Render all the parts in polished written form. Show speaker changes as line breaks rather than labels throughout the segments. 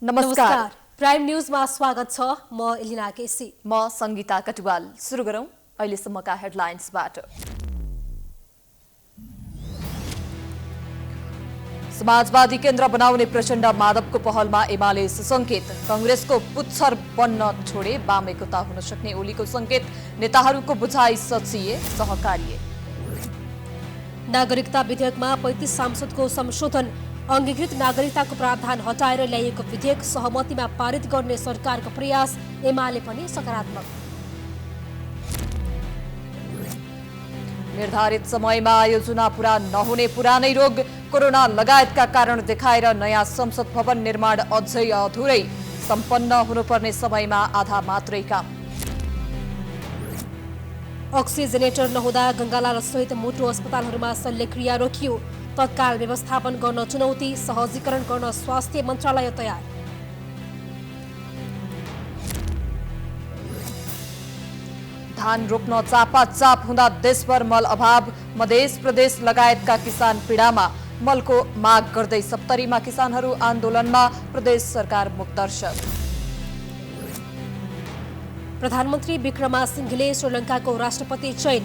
नमस्कार। प्राइम न्यूजमा स्वागत छ। म एलिना केसी।
म संगीता कटुवाल। सुरु गरौं अहिलेसम्मका हेडलाइन्सबाट। समाजवादी केन्द्र बनाउने प्रचण्ड माधवको पहलमा एमाले सुसंकेत। कांग्रेसको पुच्छर बन्न छोडे वाम एकता हुन सक्ने ओलीको संकेत। नेताहरूको बुझाइ सचिए सहकार्य।
नागरिकता विधेयकमा 35 सांसदको संशोधन। अंगीकृत नागरिकताको प्रावधान हटाएर ल्याइएको विधेयक सहमतिमा पारित गर्ने सरकारको प्रयास। एमाले पनि सकारात्मक।
निर्धारित समयमा आयोजना पूरा नहुने पुरानै रोग। कोरोना लगायतका कारण देखाएर नयाँ संसद भवन निर्माण अझै अधुरै। सम्पन्न हुनुपर्ने समयमा आधा मात्रै काम।
अक्सिजनेटर नहुँदा गंगालाल सहित मुटु अस्पतालहरूमा शल्यक्रिया रोकियो। तत्काल व्यवस्थापन गर्न चुनौती। सहजीकरण गर्न स्वास्थ्य मन्त्रालय तयार।
धान रोप्न चापाचाप हुँदा देशभर मल अभाव। मधेस प्रदेश लगायतका किसान पीडामा। मलको माग गर्दै सप्तरीमा किसानहरू आन्दोलनमा। प्रदेश सरकार मुखदर्शक।
प्रधानमन्त्री विक्रमासिंघेले श्रीलङ्काको राष्ट्रपति चयन।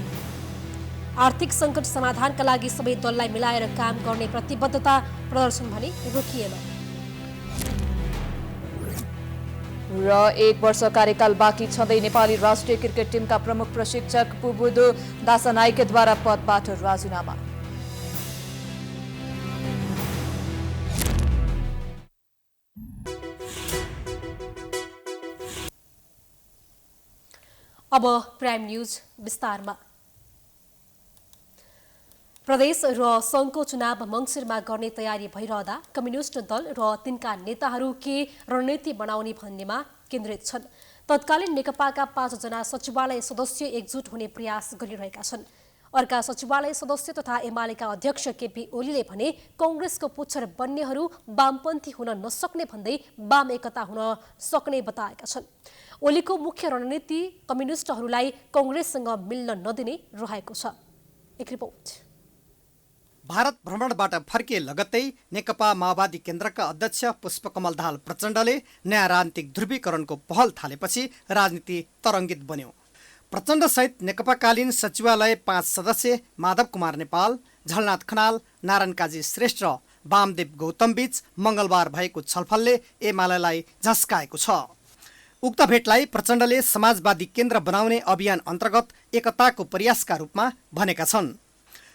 आर्थिक संकट समाधानका लागि सबै दललाई मिलाएर काम गर्ने प्रतिबद्धता। प्रदर्शन भने रोकिएन।
र 1 वर्ष कार्यकाल बाँकी छँदै नेपाली राष्ट्रिय क्रिकेट टिमका प्रमुख प्रशिक्षक पुबुदु दासनाइकेद्वारा पदबाट राजीनामा।
अब प्राइम न्यूज विस्तारमा। प्रदेश र संघको चुनाव मङ्सिरमा गर्ने तयारी भइरहँदा कम्युनिस्ट दल र तिनका नेताहरू के रणनीति बनाउने भन्नेमा केन्द्रित छन्। तत्कालीन नेकपाका 5 जना सचिवालय सदस्य एकजुट हुने प्रयास गरिरहेका छन्। अर्का सचिवालय सदस्य तथा एमालेका अध्यक्ष केपी ओलीले भने कांग्रेसको पुच्छर बन्नेहरू वामपन्थी हुन नसक्ने भन्दै वाम एकता हुन सक्ने बताएका छन्। ओलीको मुख्य रणनीति कम्युनिस्टहरूलाई कांग्रेससँग मिल्न नदिने रहेको छ। एक रिपोर्ट।
भारत भ्रमणबाट फर्किए लगत्तै नेकपा माओवादी केन्द्रका अध्यक्ष पुष्पकमल दाहाल प्रचण्डले नयाँ राजनीतिक ध्रुवीकरणको पहल थालेपछि राजनीति तरङ्गित बन्यो। प्रचण्डसहित नेकपाकालीन सचिवालय 5 सदस्य माधव कुमार नेपाल, झलनाथ खनाल, नारायण काजी श्रेष्ठ र वामदेव गौतमबीच मङ्गलबार भएको छलफलले एमालेलाई झस्काएको छ। उक्त भेटलाई प्रचण्डले समाजवादी केन्द्र बनाउने अभियान अन्तर्गत एकताको प्रयासका रूपमा भनेका छन्।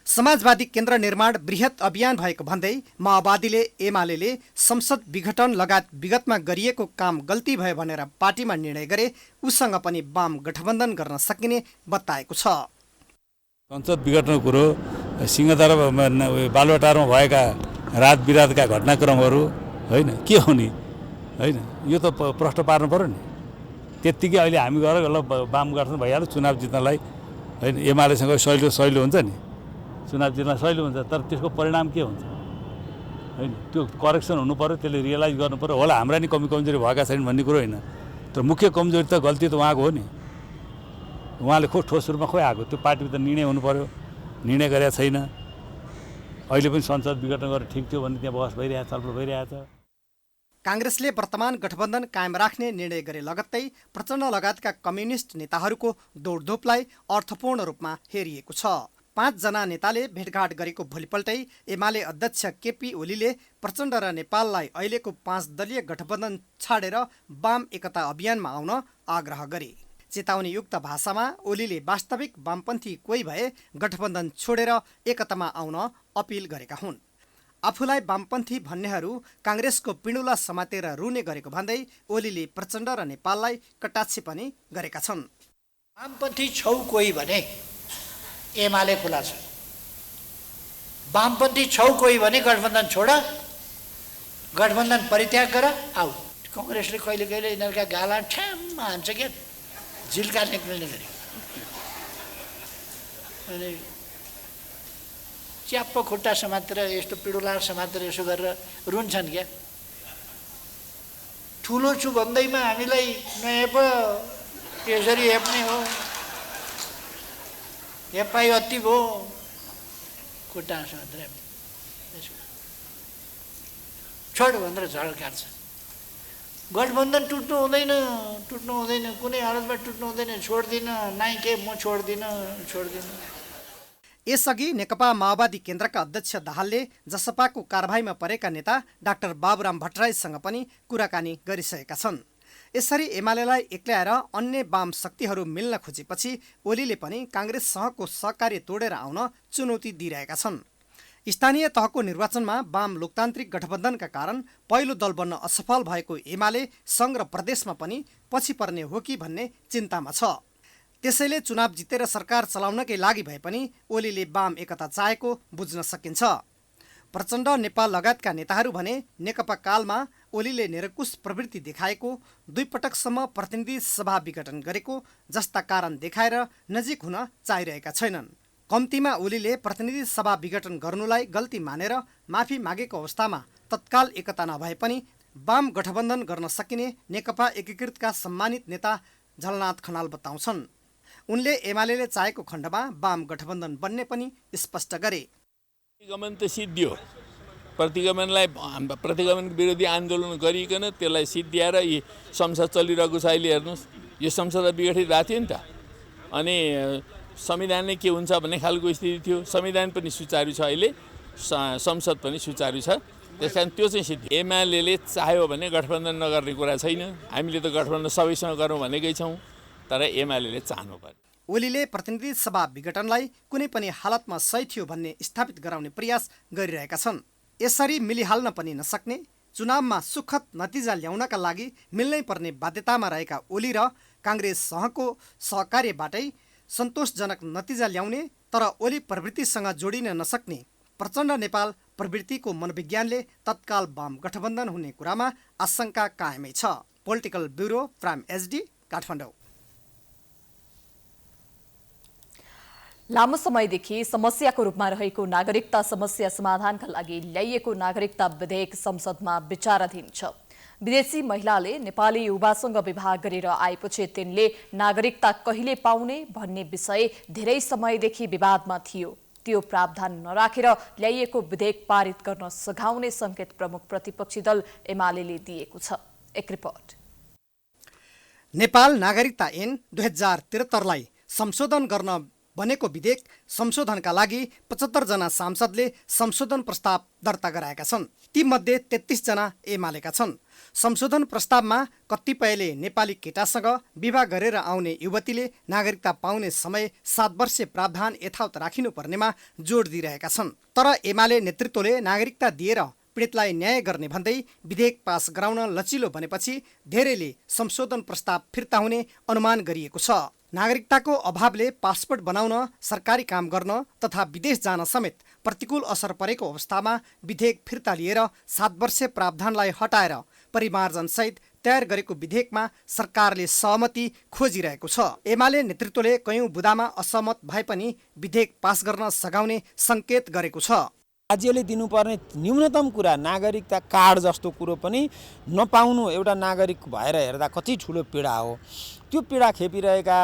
समाजवादी केन्द्र निर्माण बृहत अभियान भएको भन्दै माओवादीले एमालेले संसद विघटन लगायत विगतमा गरिएको काम गल्ती भयो भनेर पार्टीमा निर्णय गरे उसँग पनि वाम गठबन्धन गर्न सकिने बताएको छ।
संसद विघटनको कुरो सिंहदरबार बालुवाटारमा भएका रात बिरातका घटनाक्रमहरू होइन के हो नि, होइन यो त प्रश्न पार्नु पर्यो नि। त्यत्तिकै अहिले हामी गएर ल वाम गठन भइहाल्यो चुनाव जित्नलाई, होइन एमालेसँग सहिलो हुन्छ नि, चुनाव जित्न सहिलो हुन्छ, तर त्यसको परिणाम के हुन्छ, होइन त्यो करेक्सन हुनु पर्यो, त्यसले रियलाइज गर्नु पर्यो। होला हाम्रा नि कमजोरी भएका छैनन् भन्ने कुरो होइन, तर मुख्य कमजोरी त गल्ती त उहाँको हो नि। उहाँले ठोस रूपमा आएको त्यो पार्टीभित्र निर्णय हुनु पर्यो, निर्णय गरेका छैन। अहिले पनि संसद विघटन गरेर ठिक थियो भन्ने त्यहाँ बहस भइरहेको छलफल भइरहेको छ।
कांग्रेसले वर्तमान गठबन्धन कायम राख्ने निर्णय गरे लगत्तै प्रचण्ड लगायतका कम्युनिस्ट नेताहरूको दौडधुपलाई अर्थपूर्ण रूपमा हेरिएको छ। 5 जना नेताले भेटघाट गरेको भोलिपल्टै एमाले अध्यक्ष केपी ओलीले प्रचण्ड र नेपाललाई अहिलेको 5 दलीय गठबन्धन छाडेर वाम एकता अभियानमा आउन आग्रह गरे। चेतावनीयुक्त भाषामा ओलीले वास्तविक वामपन्थी कोही भए गठबन्धन छोडेर एकतामा आउन अपिल गरेका हुन्। आफूलाई वामपन्थी भन्नेहरू कांग्रेसको पिँडुला समातेर रुने गरेको भन्दै ओलीले प्रचण्ड र नेपाललाई कटाक्षी पनि गरेका छन्।
वामपन्थी छौ कोही भने एमाले खुला छ, वामपन्थी छौ कोही भने गठबन्धन छोड, गठबन्धन परित्याग गर आऊ। कांग्रेसले कहिले कहिले यिनीहरूका गाला ठ्याम्म हान्छ क्या, झिल्का निक्लिने गरी अनि च्याप्प खुट्टा समातेर यस्तो पिडुला समातेर यसो गरेर रुन्छन् क्या। ठुलो छु भन्दैमा हामीलाई नहेप यसरी हेप्ने हो, हेपाइ अति भयो, खुट्टा समातेर छोड भनेर झड काट्छ। गठबन्धन टुट्नु हुँदैन, कुनै हालतमा टुट्नु हुँदैन, छोड्दिनँ, नाइ के म छोड्दिनँ।
यसअघि नेकपा माओवादी केन्द्रका अध्यक्ष दाहालले जसपाको कारबाहीमा परेका नेता डाक्टर बाबुराम भट्टराईसँग पनि कुराकानी गरिसकेका छन्। यसरी एमालेलाई एक्ल्याएर अन्य वाम शक्तिहरू मिल्न खोजेपछि ओलीले पनि काङ्ग्रेससँगको सहकार्य तोडेर आउन चुनौती दिइरहेका छन्। स्थानीय तहको निर्वाचनमा वाम लोकतान्त्रिक गठबन्धनका कारण पहिलो दल बन्न असफल भएको एमाले सङ्घ र प्रदेशमा पनि पछि पर्ने हो कि भन्ने चिन्तामा छ। त्यसैले चुनाव जितेर सरकार चलाउनकै लागि भए पनि ओलीले वाम एकता चाहेको बुझ्न सकिन्छ। प्रचण्ड, नेपाल लगायतका नेताहरू भने नेकपा कालमा ओलीले निरङ्कुश प्रवृत्ति देखाएको, 2 पटकसम्म प्रतिनिधि सभा विघटन गरेको जस्ता कारण देखाएर नजिक हुन चाहिरहेका छैनन्। कम्तीमा ओलीले प्रतिनिधि सभा विघटन गर्नुलाई गल्ती मानेर माफी मागेको अवस्थामा तत्काल एकता नभए पनि वाम गठबन्धन गर्न सकिने नेकपा एकीकृतका सम्मानित नेता झलनाथ खनाल बताउँछन्। उनले एमालेले चाहेको खण्डमा वाम गठबन्धन बन्ने पनि स्पष्ट गरे।
प्रतिगमन त सिद्धियो, प्रतिगमन विरोधी आन्दोलन गरिकन त्यसलाई सिद्धिएर यी संसद चलिरहेको छ। अहिले हेर्नुहोस्, यो संसद विघटित भएको थियो नि त, अनि संविधानले के हुन्छ भन्ने खालको स्थिति थियो। संविधान पनि सुचारू छ, अहिले संसद पनि सुचारू छ। त्यस कारण त्यो चाहिँ सिद्धि। एमाले चाह्यो भने गठबन्धन नगर्ने कुरा छैन। हामीले त गठबन्धन सबैसँग गरौँ भनेकै छौँ, तर एमाले चाहनु पर्यो।
ओलीले प्रतिनिधि सभा विघटनलाई कुनै पनि हालतमा सही थियो भन्ने स्थापित गराउने प्रयास गरिरहेका छन्। यसरी मिलिहाल्न पनि नसक्ने, चुनावमा सुखद नतिजा ल्याउनका लागि मिल्नै पर्ने बाध्यतामा रहेका ओली र काङ्ग्रेससँगको सहकार्यबाटै सन्तोषजनक नतिजा ल्याउने तर ओली प्रवृत्तिसँग जोडिन नसक्ने प्रचण्ड नेपाल प्रवृत्तिको मनोविज्ञानले तत्काल वाम गठबन्धन हुने कुरामा आशंका कायमै छ। Political bureau, prime HD, Kathmandu.
लामो समयदेखि समस्याको रूपमा रहेको नागरिकता समस्या समाधानका लागि ल्याइएको नागरिकता विधेयक संसदमा विचाराधीन छ। विदेशी महिलाले नेपाली युवासँग विवाह गरेर आएपछि तिनले नागरिकता कहिले पाउने भन्ने विषय धेरै समयदेखि विवादमा थियो। त्यो प्रावधान नराखेर ल्याइएको विधेयक पारित गर्न सघाउने संकेत प्रमुख प्रतिपक्षी दल एमालेले दिएको छ। एक रिपोर्ट।
नेपाल नागरिकता ऐन 2073लाई संशोधन गर्न बनेको विधेयक संशोधनका लागि 75 जना सांसदले संशोधन प्रस्ताव दर्ता गराएका छन्। तीमध्ये 33 जना एमालेका छन्। संशोधन प्रस्तावमा कतिपयले नेपाली केटासँग विवाह गरेर आउने युवतीले नागरिकता पाउने समय 7 वर्षे प्रावधान यथावत राखिनुपर्नेमा जोड दिइरहेका छन्। तर एमाले नेतृत्वले नागरिकता दिएर पीडितलाई न्याय गर्ने भन्दै विधेयक पास गराउन लचिलो बनेपछि धेरैले संशोधन प्रस्ताव फिर्ता हुने अनुमान गरिएको छ। नागरिकताको अभावले पासपोर्ट बनाउन, सरकारी काम गर्न तथा विदेश जान समेत प्रतिकूल असर परेको अवस्थामा विधेयक फिर्ता लिएर 7 वर्षे प्रावधानलाई हटाएर परिमार्जनसहित तयार गरेको विधेयकमा सरकारले सहमति खोजिरहेको छ। एमाले नेतृत्वले कयौं बुदामा असहमत भए पनि विधेयक पास गर्न सघाउने संकेत गरेको छ।
राज्यले दिनुपर्ने न्यूनतम कुरा नागरिकता कार्ड जस्तो कुरो पनि नपाउनु एउटा नागरिक भएर हेर्दा कति ठुलो पीडा हो। त्यो पीडा खेपिरहेका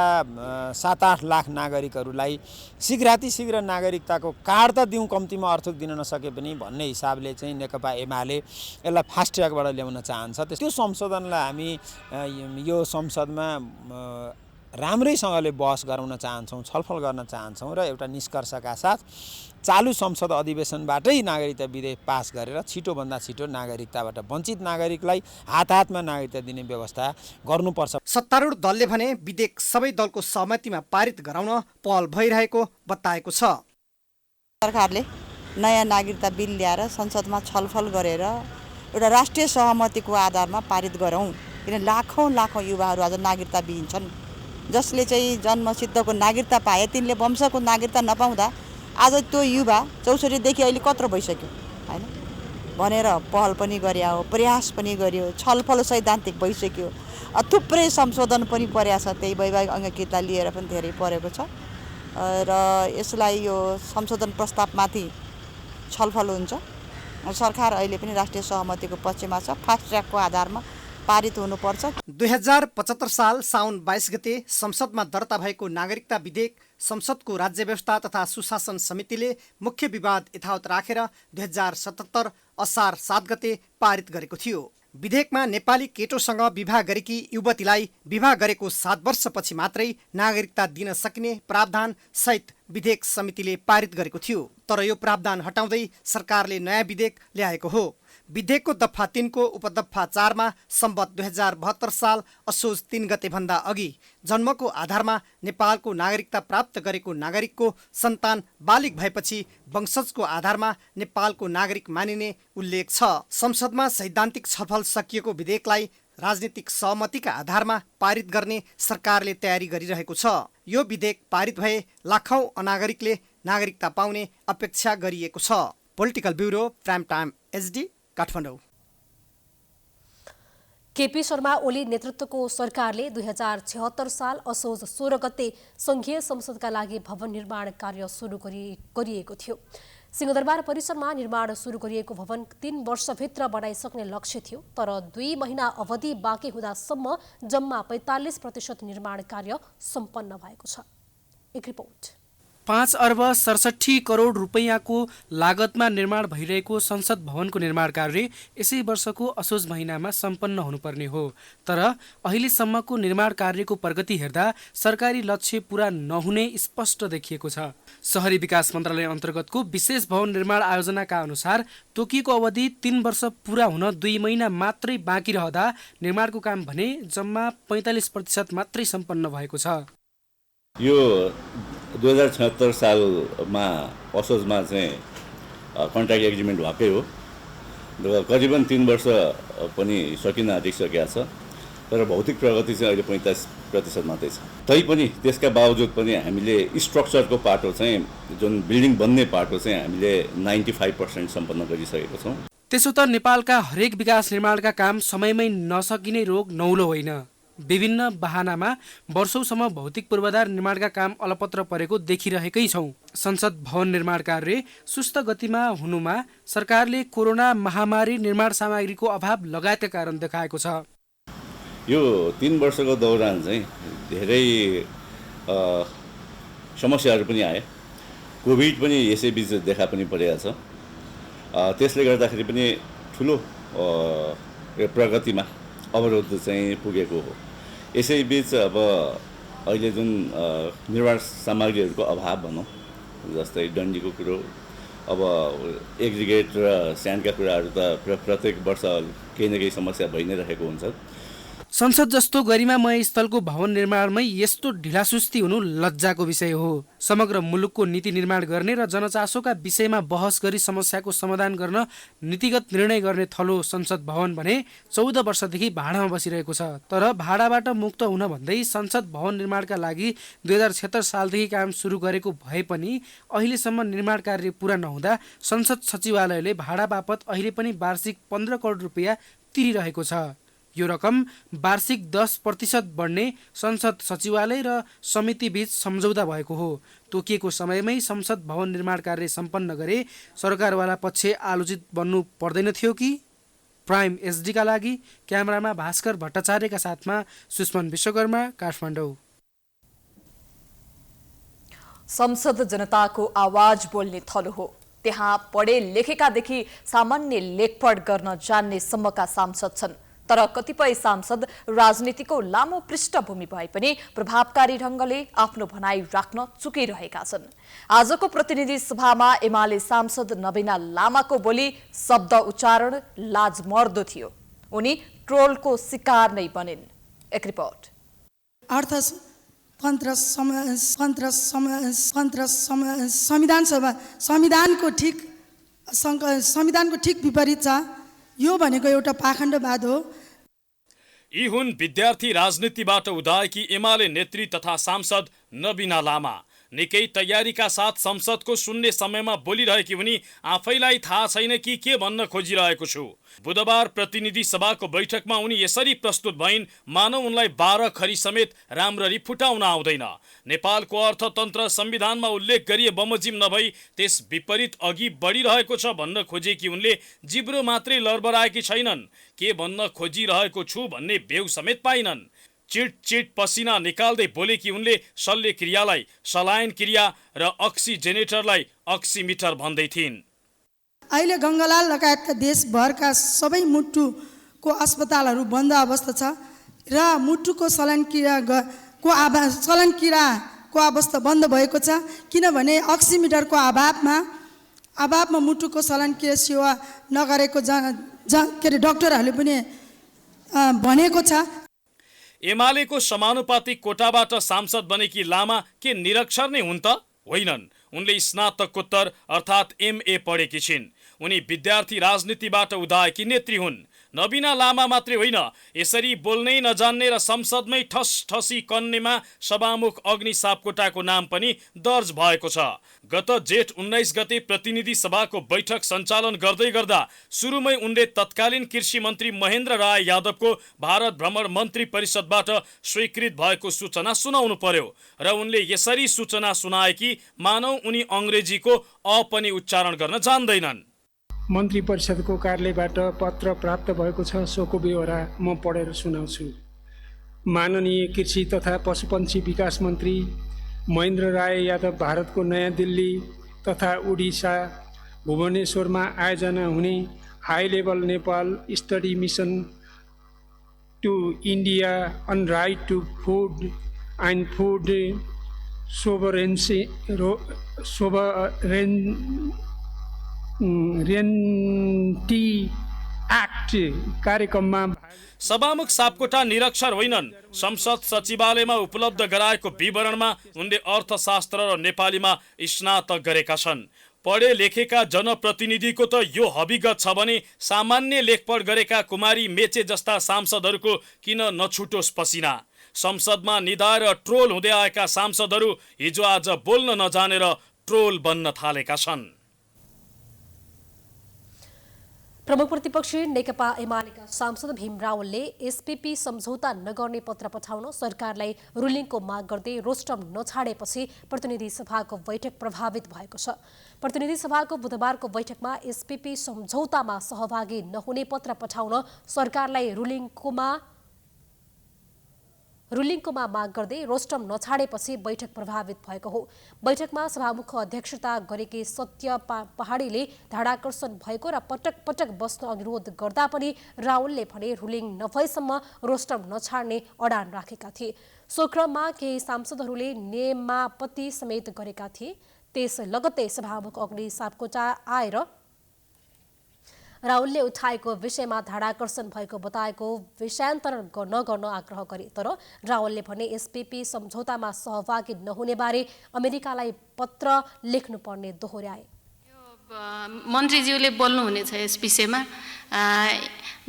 7-8 लाख नागरिकहरूलाई शीघ्रातिशीघ्र नागरिकताको कार्ड त दिउँ, कम्तीमा अर्थक दिन नसके पनि भन्ने हिसाबले चाहिँ नेकपा एमाले यसलाई फास्ट ट्र्याकबाट ल्याउन चाहन्छ। त्यो संशोधनलाई हामी यो संसदमा राम्रैसँगले बहस गराउन चाहन्छौँ, छलफल गर्न चाहन्छौँ र एउटा निष्कर्षका साथ चालु संसद अधिवेशनबाटै नागरिकता विधेयक पास गरेर छिटोभन्दा छिटो नागरिकताबाट वञ्चित नागरिकलाई हातमा नागरिकता दिने व्यवस्था गर्नुपर्छ।
सत्तारूढ दलले भने विधेयक सबै दलको सहमतिमा पारित गराउन पहल भइरहेको बताएको छ।
सरकारले नयाँ नागरिकता बिल ल्याएर संसदमा छलफल गरेर एउटा राष्ट्रिय सहमतिको आधारमा पारित गरौँ। किन लाखौँ युवाहरू आज नागरिकता विहीन छन्। जसले चाहिँ जन्मसिद्धको नागरिकता पाए तिनले वंशको नागरिकता नपाउँदा आज त्यो युवा 64 देखि अहिले कत्रो भइसक्यो हैन भनेर पहल पनि गरे हो, प्रयास पनि गर्यो, छलफल सैद्धान्तिक भइसक्यो। थुप्रै संशोधन पनि परेको छ, त्यही वैवाहिक अंगीकृतता लिएर पनि धेरै परेको छ र यसलाई यो संशोधन प्रस्तावमाथि छलफल हुन्छ। सरकार अहिले पनि राष्ट्रिय सहमतिको पक्षमा छ। फास्ट ट्र्याकको आधारमा पारित हुनुपर्छ।
2075 साल साउन 22 गते संसदमा दर्ता भएको नागरिकता विधेयक संसदको राज्य व्यवस्था तथा सुशासन समितिले मुख्य विवाद यथावत राखेर 2077 असार 7 गते पारित गरेको थियो। विधेयकमा नेपाली केटोसँग विवाह गरेकी युवतीलाई विवाह गरेको 7 वर्षपछि मात्रै नागरिकता दिन सकिने प्रावधान सहित विधेयक समितिले पारित गरेको थियो। तर यो प्रावधान हटाउँदै सरकारले नयाँ विधेयक ल्याएको हो। विधेयकको दफा 3 को उपदफा 4 मा सम्वत 2072 साल असोज 3 गतेभन्दा अघि जन्मको आधारमा नेपालको नागरिकता प्राप्त गरेको नागरिकको सन्तान बालिग भएपछि वंशजको आधारमा नेपालको नागरिक मानिने उल्लेख छ। संसदमा सैद्धान्तिक छलफल सकिएको विधेयकलाई राजनीतिक सहमतिका आधारमा पारित गर्ने सरकारले तयारी गरिरहेको छ। यो विधेयक पारित भए लाखौं अनागरिकले नागरिकता पाउने अपेक्षा गरिएको छ। Political bureau, prime time HD, Kathmandu.
KP Sharma Oli नेतृत्वको सरकारले 2076 साल असोज 16 गते संघीय संसदका लागि भवन निर्माण कार्य सुरु गरिएको थियो। सिंहदरबार परिसरमा निर्माण सुरु गरिएको भवन 3 वर्षभित्र बनाइसक्ने लक्ष्य थियो, तर 2 महिना अवधि बाँकी हुँदासम्म जम्मा 45% निर्माण कार्य सम्पन्न भएको छ। एक रिपोर्ट।
5 अर्ब 67 करोड रुपैयाँको लागतमा निर्माण भइरहेको संसद भवनको निर्माण कार्य यसै वर्षको असोज महिनामा सम्पन्न हुनुपर्ने हो। तर अहिलेसम्मको निर्माण कार्यको प्रगति हेर्दा सरकारी लक्ष्य पूरा नहुने स्पष्ट देखिएको छ। शहरी विकास मन्त्रालय अन्तर्गतको विशेष भवन निर्माण आयोजनाका अनुसार तोकिएको अवधि 3 वर्ष पूरा हुन 2 महिना मात्रै बाँकी रहँदा निर्माणको काम भने जम्मा 45% मात्रै सम्पन्न भएको छ।
यो 2076 सालमा असोजमा चाहिँ कन्ट्र्याक्ट एग्रिमेन्ट भएकै हो। करिबन 3 वर्ष पनि सकिन आँटिसकेको छ, तर भौतिक प्रगति चाहिँ अहिले 45% मात्रै छ। तैपनि त्यसका बावजुद पनि हामीले स्ट्रक्चरको पाटो चाहिँ जुन बिल्डिङ बन्ने पाटो चाहिँ हामीले 95% सम्पन्न गरिसकेको छौँ।
त्यसो त नेपालका हरेक विकास निर्माणका काम समयमै नसकिने रोग नौलो होइन। विभिन्न बहानामा वर्षौंसम्म भौतिक पूर्वाधार निर्माणका काम अलपत्र परेको देखिरहेकै छौँ। संसद भवन निर्माण कार्य सुस्त गतिमा हुनुमा सरकारले कोरोना महामारी निर्माण सामग्रीको अभाव लगायतका कारण देखाएको छ।
यो 3 वर्षको दौरान चाहिँ धेरै समस्याहरू पनि आए। कोभिड पनि यसै बीच देखा पनि परेको छ। त्यसले गर्दाखेरि पनि ठुलो प्रगतिमा अवरोध चाहिँ पुगेको हो। यसै बीच अब अहिले जुन निर्माण सामग्रीहरूको अभाव भनौँ, जस्तै डन्डीको कुरो, अब एग्रिगेट र स्यान्डका कुराहरू त प्रत्येक वर्ष केही न केही समस्या भइ नै रहेको हुन्छ।
संसद जस्तो गरिमामय स्थलको भवन निर्माणमै यस्तो ढिलासुस्ती हुनु लज्जाको विषय हो। समग्र मुलुकको नीति निर्माण गर्ने र जनचासोका विषयमा बहस गरी समस्याको समाधान गर्न नीतिगत निर्णय गर्ने थलो संसद भवन भने 14 वर्षदेखि भाडामा बसिरहेको छ। तर भाडाबाट मुक्त हुन भन्दै संसद भवन निर्माणका लागि 2076 सालदेखि काम सुरु गरेको भए पनि अहिलेसम्म निर्माण कार्य पूरा नहुँदा संसद सचिवालयले भाडा बापत अहिले पनि वार्षिक 15 करोड रुपैयाँ तिरिरहेको छ। यो रकम वार्षिक 10% बढ्ने संसद सचिवालय र समिति बीच सम्झौता भएको हो। तोकिएको समयमै संसद भवन निर्माण कार्य सम्पन्न गरे सरकारवाला पक्ष आलोचित बन्नु पर्दैन थियो कि? प्राइम एचडीका लागि क्यामेरामा भास्कर भट्टाचार्यका साथमा सुष्मन विश्वकर्मा, काठमाडौँ।
संसद जनताको आवाज बोल्ने थलो हो। त्यहाँ पढे लेखेकादेखि सामान्य लेखपढ गर्न जान्ने सम्मका सांसद छन्। तर कतिपय सांसद राजनीतिको लामो पृष्ठभूमि भए पनि प्रभावकारी ढंगले आफ्नो भनाई राख्न चुकिरहेका छन्। आजको प्रतिनिधि सभामा एमाले सांसद नबिना लामाको बोली, शब्द उच्चारण लाजमर्दो थियो। उनी ट्रोलको शिकार नै बनिन्। एक रिपोर्ट।
संविधानको ठिक विपरीत छ। यो भनेको एउटा पाखण्डवाद हो।
यी हुन् विद्यार्थी राजनीतिबाट उदाएकी एमाले नेत्री तथा सांसद नबिना लामा। निकै तयारीका साथ संसदको शून्य समयमा बोलिरहेकी उनी आफैलाई थाहा छैन कि के भन्न खोजिरहेको छु। बुधबार प्रतिनिधि सभाको बैठकमा उनी यसरी प्रस्तुत भइन् मानौ उनलाई 12 खरी समेत राम्ररी फुटाउन आउँदैन। नेपालको अर्थतन्त्र संविधानमा उल्लेख गरिए बमोजिम नभई त्यस विपरीत अघि बढिरहेको छ भन्न खोजेकी उनले जिब्रो मात्रै लरबराएकी छैनन्। के भन्न खोजिरहेको छु भन्ने बेउ समेत पाइनन्। चिट चिट पसिना निकाल्दै बोलेकी उनले शल्य क्रियालाई सलायन क्रिया र अक्सिजेनेटरलाई अक्सिमिटर भन्दै थिइन्।
अहिले गङ्गालाल लगायतका देशभरका सबै मुटु को अस्पतालहरू बन्द अवस्था छ र मुटुको शल्यक्रियाको अवस्था बन्द भएको छ, किनभने अक्सिमिटरको अभावमा मुटुको शल्यक्रिया सेवा नगरेको डाक्टरहरूले पनि भनेको छ।
एमालेको समानुपातिक कोटाबाट सांसद बनेकी लामा के निरक्षर नै हुन् त? होइनन्। उनले स्नातकोत्तर अर्थात् MA पढेकी छिन्। उनी विद्यार्थी राजनीतिबाट उदाएकी नेत्री हुन्। नबिना लामा मात्रै होइन, यसरी बोल्नै नजान्ने र संसदमै ठसी कन्नेमा सभामुख अग्नि सापकोटाको नाम पनि दर्ज भएको छ। गत जेठ 19 गते प्रतिनिधि सभाको बैठक सञ्चालन गर्दै गर्दा सुरुमै उनले तत्कालीन कृषि मन्त्री महेन्द्र राय यादवको भारत भ्रमण मन्त्री परिषदबाट स्वीकृत भएको सूचना सुनाउनु पर्यो र उनले यसरी सूचना सुनाए कि मानौ उनी अङ्ग्रेजीको अ पनि उच्चारण गर्न जान्दैनन्।
मन्त्री परिषदको कार्यालयबाट पत्र प्राप्त भएको छ, सोको बेहोरा म पढेर सुनाउँछु। माननीय कृषि तथा पशुपन्छी विकास मन्त्री महेन्द्र राय यादव भारतको नयाँ दिल्ली तथा उडिसा भुवनेश्वरमा आयोजना हुने high level Nepal study mission to India on right to food and food sovereignty act कार्यक्रममा
सभामुख सापकोटा निरक्षर होइनन्। संसद सचिवालयमा उपलब्ध गराएको विवरणमा उनले अर्थशास्त्र र नेपालीमा स्नातक गरेका छन्। पढे लेखेका जनप्रतिनिधिको त यो हविगत छ भने सामान्य लेखपढ गरेका कुमारी मेचे जस्ता सांसदहरूको किन नछुटोस् पसिना। संसदमा निधाएर ट्रोल हुँदै आएका सांसदहरू हिजो आज बोल्न नजानेर ट्रोल बन्न थालेका छन्।
प्रमुख प्रतिपक्षी नेकपा एमालेका सांसद भीम रावलले एसपीपी सम्झौता नगर्ने पत्र पठाउन सरकारलाई रुलिङको माग गर्दै रोस्टम नछाडेपछि प्रतिनिधि सभाको बैठक प्रभावित भएको छ। प्रतिनिधि सभाको बुधबारको बैठकमा एसपीपी सम्झौतामा सहभागी नहुने पत्र पठाउन सरकारलाई रुलिङकोमा माग गर्दै रोस्टम नछाडेपछि बैठक प्रभावित भएको हो। बैठकमा सभामुखको अध्यक्षता गरेकी सत्य पहाडीले ध्याडाकर्षण भएको र पटक पटक बस्न अनुरोध गर्दा पनि रावलले भने रुलिङ नभएसम्म रोस्टम नछाड्ने अडान राखेका थिए। सो क्रममा केही सांसदहरूले नियमापत्ति समेत गरेका थिए। त्यस लगत्तै सभामुख अग्नि सापकोटा आएर रावलले उठाएको विषयमा ध्याडाकर्षण भएको बताएको विषयान्तरण नगर्न आग्रह गरे, तर रावलले भने एसपीपी सम्झौतामा सहभागी नहुने बारे अमेरिकालाई पत्र लेख्नुपर्ने दोहोर्याए।
मन्त्रीज्यूले बोल्नुहुनेछ यस विषयमा,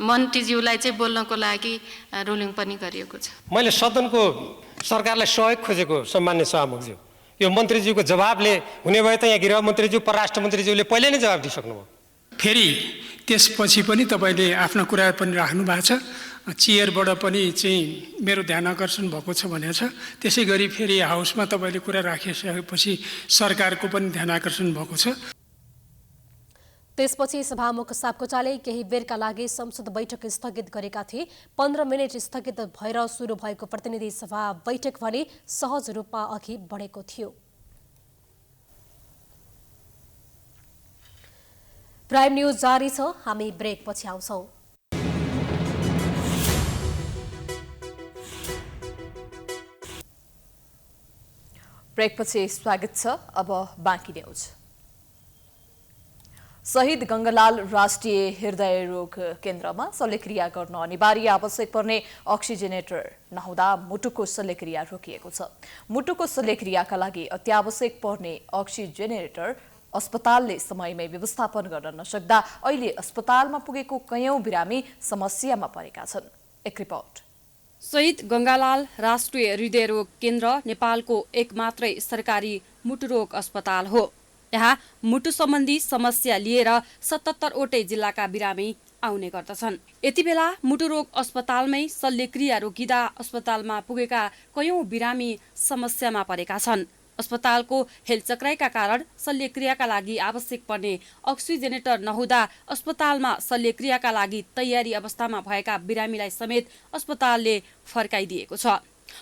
मन्त्रीज्यूलाई चाहिँ बोल्नको लागि रुलिङ पनि गरिएको छ।
मैले सदनको सरकारलाई सहयोग खोजेको सम्मान्य सभामुखज्यू, यो मन्त्रीज्यूको जवाबले हुने भए त यहाँ गृहमन्त्रीज्यू परराष्ट्र मन्त्रीज्यूले पहिले नै जवाब दिइसक्नुभयो।
फेरि त्यसपछि पनि तपाईँले आफ्ना कुरा पनि राख्नु भएको छ, चेयरबाट पनि चाहिँ मेरो ध्यान आकर्षण भएको छ भनेको छ। त्यसै गरी फेरि हाउसमा तपाईँले कुरा राखिसकेपछि सरकारको पनि ध्यान आकर्षण भएको छ।
त्यसपछि सभामुख सापकोटाले केही बेरका लागि संसद बैठक स्थगित गरेका थिए। 15 मिनट स्थगित भएर सुरु भएको प्रतिनिधि सभा बैठक भने सहज रूपमा अघि बढेको थियो। प्राइम न्यूज जारी छ, हामी ब्रेक पछि आउँछौं।
ब्रेक पछि स्वागत छ। अब बाँकी न्यूज। शहीद गंगालाल राष्ट्रिय हृदय रोग केन्द्रमा शल्यक्रिया गर्न अनिवार्य आवश्यक पर्ने अक्सिजेनेटर नहुँदा मुटुको शल्यक्रिया रोकिएको छ। मुटुको शल्यक्रियाका लागि अत्यावश्यक पर्ने अक्सिजेनेटर अस्पतालले समयमै व्यवस्थापन गर्न नसक्दा अहिले अस्पतालमा पुगेको कयौं बिरामी समस्यामा परेका छन्। एक रिपोर्ट।
शहीद गंगालाल राष्ट्रिय हृदय रोग केन्द्र नेपालको एकमात्रै सरकारी मुटुरोग अस्पताल हो। यहाँ मुटु सम्बन्धी समस्या लिएर 77 वटै जिल्लाका बिरामी आउने गर्दछन्। यति बेला मुटुरोग अस्पतालमै शल्यक्रिया रोकिँदा अस्पतालमा पुगेका कयौं बिरामी समस्यामा परेका छन्। अस्पतालको हेलचक्राइका कारण शल्यक्रियाका लागि आवश्यक पर्ने अक्सिजेनेटर नहुँदा अस्पतालमा शल्यक्रियाका लागि तयारी अवस्थामा भएका बिरामीलाई समेत अस्पतालले फर्काइदिएको छ।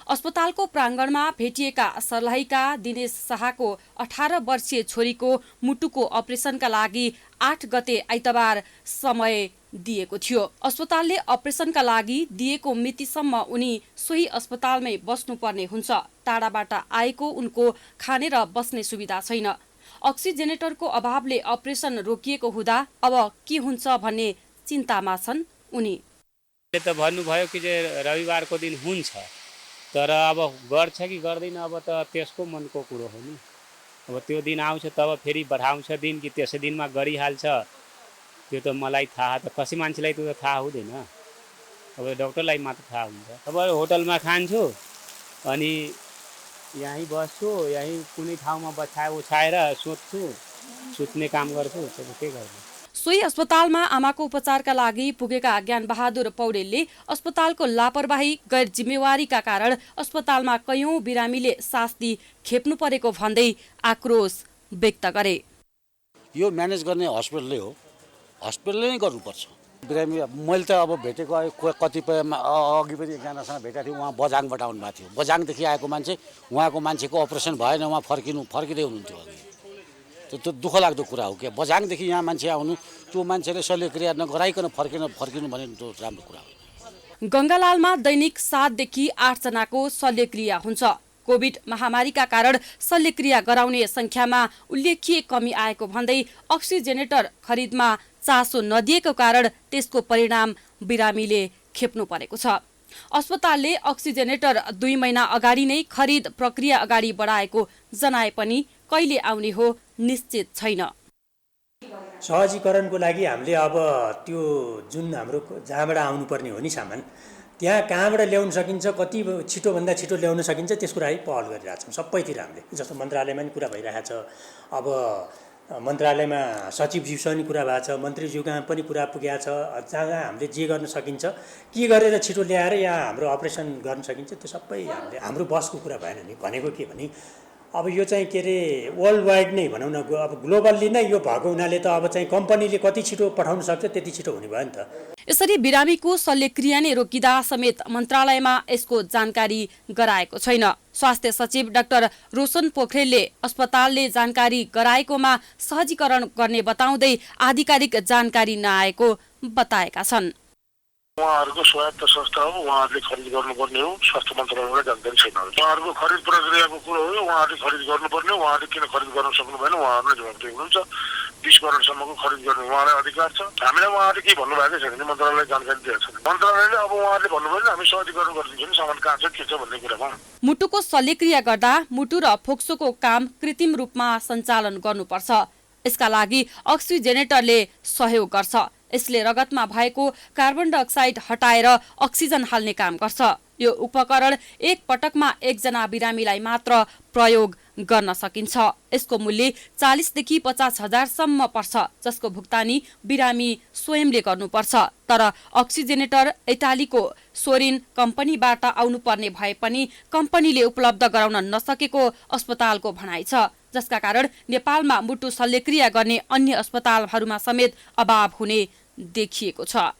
अस्पतालको प्राङ्गणमा भेटिएका सर्लाहीका दिनेश शाहको 18 वर्षीय छोरीको मुटुको अपरेसनका लागि 8 गते आइतबार समय दिएको थियो। अस्पतालले अपरेसनका लागि दिएको मितिसम्म उनी सोही अस्पतालमै बस्नुपर्ने हुन्छ। टाढाबाट आएको उनको खाने र बस्ने सुविधा छैन। अक्सिजेनेटरको अभावले अपरेसन रोकिएको हुँदा अब के हुन्छ भन्ने चिन्तामा छन् उनी।
त भन्नुभयो कि रविबारको दिन हुन्छ, तर अब गर्छ कि गर्दैन अब त त्यसको मनको कुरो हो नि। अब त्यो दिन आउँछ तब फेरि बढाउँछ दिन कि त्यसै दिनमा गरिहाल्छ त्यो त मलाई थाहा, त कसै मान्छेलाई त्यो त थाहा हुँदैन। अब डक्टरलाई मात्र थाहा हुन्छ। अब होटलमा खान्छु अनि यहीँ बस्छु, यहीँ कुनै ठाउँमा ओछाएर सुत्ने काम गर्छु, के गर्छु।
सोही अस्पतालमा आमाको उपचारका लागि पुगेका ज्ञानबहादुर पौडेलले अस्पतालको लापरवाही गैर जिम्मेवारीका कारण अस्पतालमा कयौं बिरामीले शास्ति खेप्नु परेको भन्दै आक्रोश व्यक्त गरे।
यो म्यानेज गर्ने हस्पिटलले हो, हस्पिटलले नै गर्नुपर्छ। बिरामी मैले त अब भेटेको कतिपयमा अघि पनि एकजनासँग भेटेको थिएँ, उहाँ बझाङबाट आउनुभएको थियो। बझाङदेखि आएको मान्छे, उहाँको मान्छेको अपरेसन भएन, उहाँ फर्किँदै हुनुहुन्थ्यो अघि। त्यो दुःख लाग्दो कुरा हो कि बझाङदेखि यहाँ मान्छे आउनु, त्यो मान्छेले शल्यक्रिया नगराइकन फर्किनु भने त्यो राम्रो कुरा हो।
गङ्गालालमा दैनिक 7 देखि 8 जनाको शल्यक्रिया हुन्छ। कोभिड महामारीका कारण शल्यक्रिया गराउने संख्यामा उल्लेखनीय कमी आएको भन्दै अक्सिजेनेटर खरिदमा चासो नदिएको कारण त्यसको परिणाम बिरामीले खेप्नु परेको छ। अस्पतालले अक्सिजेनेटर 2 महिना अगाडि नै खरिद प्रक्रिया अगाडि बढाएको जनाए पनि कहिले आउने हो निश्चित छैन।
सहजीकरणको लागि हामीले अब त्यो जुन हाम्रो जहाँबाट आउनुपर्ने हो नि सामान, त्यहाँ कहाँबाट ल्याउन सकिन्छ, कति छिटोभन्दा छिटो ल्याउन सकिन्छ त्यसको लागि पहल गरिरहेछौँ सबैतिर हामीले। जस्तो मन्त्रालयमा पनि कुरा भइरहेछ, अब मन्त्रालयमा सचिवज्यूसँग पनि कुरा भएको छ, मन्त्रीज्यूसँग पनि कुरा पुगेको छ। जहाँ हामीले जे गर्न सकिन्छ, के गरेर छिटो ल्याएर यहाँ हाम्रो अपरेसन गर्न सकिन्छ त्यो सबै हामीले, हाम्रो बसको कुरा भएन नि। भनेको के भने अब यो चाहिँ के अरे वर्ल्ड वाइड नै भनौँ न, अब ग्लोबल्ली नै यो भएको हुनाले त अब चाहिँ कम्पनीले कति छिटो पठाउन सक्छ त्यति छिटो हुने भयो नि त।
यसरी बिरामीको शल्यक्रिया नै रोकिँदा समेत मन्त्रालयमा यसको जानकारी गराएको छैन। स्वास्थ्य सचिव डाक्टर रोशन पोखरेलले अस्पतालले जानकारी गराएकोमा सहजीकरण गर्ने बताउँदै आधिकारिक जानकारी नआएको बताएका छन्।
उहाँहरूको स्वायत्त संस्था हो, उहाँहरूले खरिद गर्नुपर्ने हो, स्वास्थ्य मन्त्रालयबाट जानकारी छैन। उहाँहरूको खरिद प्रक्रियाको कुरो हो, उहाँहरूले खरिद गर्नुपर्ने हो, उहाँहरूले किन खरिद गर्न सक्नु भएन उहाँहरूले जवाबदेही हुनुहुन्छ। 20 करोडसम्मको खरिद गर्ने उहाँलाई अधिकार छ। हामीलाई उहाँहरूले केही भन्नुभएकै छैन कि मन्त्रालयले जानकारी दिएको छैन। मन्त्रालयले अब उहाँहरूले भन्नुभयो नि हामी सहजीकरण गरिदिन्छौँ नि, सामान कहाँ छ के छ भन्ने कुरामा।
मुटुको शल्यक्रिया गर्दा मुटु र फोक्सोको काम कृत्रिम रूपमा सञ्चालन गर्नुपर्छ। यसका लागि अक्सिजेनेटरले सहयोग गर्छ। यसले रगतमा भएको कार्बन डाइअक्साइड हटाएर अक्सिजन हाल्ने काम गर्छ। यो उपकरण एक पटकमा 1 जना बिरामीलाई मात्र प्रयोग गर्न सकिन्छ। यसको मूल्य 40 देखि 50 हजारसम्म पर्छ, जसको भुक्तानी बिरामी स्वयंले गर्नुपर्छ। तर अक्सिजेनेटर इटालीको सोरिन कम्पनीबाट आउनुपर्ने भए पनि कम्पनीले उपलब्ध गराउन नसकेको अस्पतालको भनाइ छ, जसका कारण नेपालमा मुटु शल्यक्रिया गर्ने अन्य अस्पतालहरूमा समेत अभाव हुने देखिएको छ।